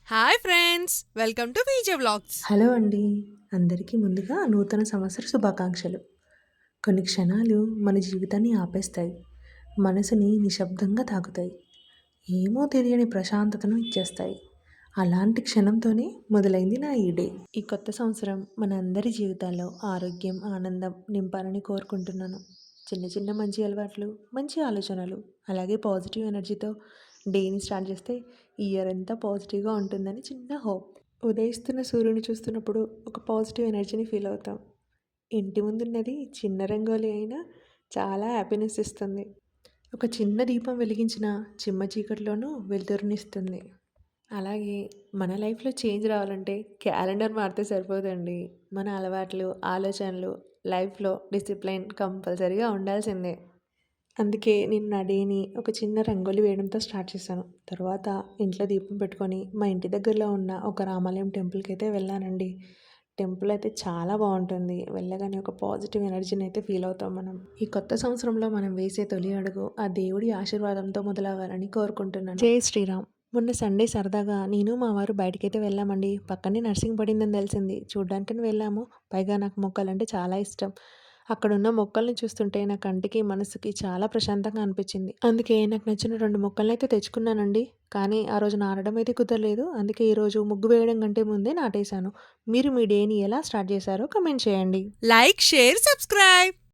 Hi friends! Welcome to VJ vlogs. Hello అండి. అందరికీ ముందుగా నూతన సంవత్సర శుభాకాంక్షలు. కొన్ని క్షణాలు మన జీవితాన్ని ఆపేస్తాయి. మనసుని నిశ్శబ్దంగా తాకుతాయి. ఏమో తెలియని ప్రశాంతతను ఇచ్చేస్తాయి. అలాంటి క్షణంతోనే మొదలైంది నా ఈ డే. ఈ కొత్త సంవత్సరం మన అందరి జీవితాల్లో ఆరోగ్యం, ఆనందం నింపాలని కోరుకుంటున్నాను. చిన్న చిన్న మంచి అలవాట్లు, మంచి ఆలోచనలు, అలాగే పాజిటివ్ ఎనర్జీతో డేని స్టార్ట్ చేస్తే ఈ ఇయర్ అంతా పాజిటివ్‌గా ఉంటుందని చిన్న హోప్. ఉదయిస్తున్న సూర్యుని చూస్తున్నప్పుడు ఒక పాజిటివ్ ఎనర్జీని ఫీల్ అవుతాం. ఇంటి ముందున్నది చిన్న రంగోలి అయినా చాలా హ్యాపీనెస్ ఇస్తుంది. ఒక చిన్న దీపం వెలిగించిన చిమ్మ చీకటిలోనూ వెలుతురునిస్తుంది. అలాగే మన లైఫ్‌లో చేంజ్ రావాలంటే క్యాలెండర్ మారితే సరిపోదండి. మన అలవాట్లు, ఆలోచనలు, లైఫ్‌లో డిసిప్లైన్ కంపల్సరీగా ఉండాల్సిందే. అందుకే నేను నా డేని ఒక చిన్న రంగోలి వేయడంతో స్టార్ట్ చేశాను. తర్వాత ఇంట్లో దీపం పెట్టుకొని మా ఇంటి దగ్గరలో ఉన్న ఒక రామాలయం టెంపుల్‌కైతే వెళ్ళానండి. టెంపుల్ అయితే చాలా బావుంటుంది. వెళ్ళగానే ఒక పాజిటివ్ ఎనర్జీని అయితే ఫీల్ అవుతాం మనం. ఈ కొత్త సంవత్సరంలో మనం వేసే తొలి అడుగు ఆ దేవుడి ఆశీర్వాదంతో మొదలవ్వాలని కోరుకుంటున్నాను. జై శ్రీరామ్. మొన్న సండే సరదాగా నేను మా వారు బయటికైతే వెళ్ళామండి. పక్కనే నర్సింగ్ పడిందని తెలిసింది. చూడ్డానికని వెళ్ళాము. పైగా నాకు మొక్కలంటే చాలా ఇష్టం. అక్కడున్న మొక్కల్ని చూస్తుంటే నా కంటికి, మనసుకి చాలా ప్రశాంతంగా అనిపించింది. అందుకే నాకు నచ్చిన 2 మొక్కలనైతే తెచ్చుకున్నానండి. కానీ ఆ రోజు నాటడం అయితే కుదరలేదు. అందుకే ఈరోజు ముగ్గు వేయడం కంటే ముందే నాటేశాను. మీరు మీ డేని ఎలా స్టార్ట్ చేశారో కామెంట్ చేయండి. Like, share, subscribe.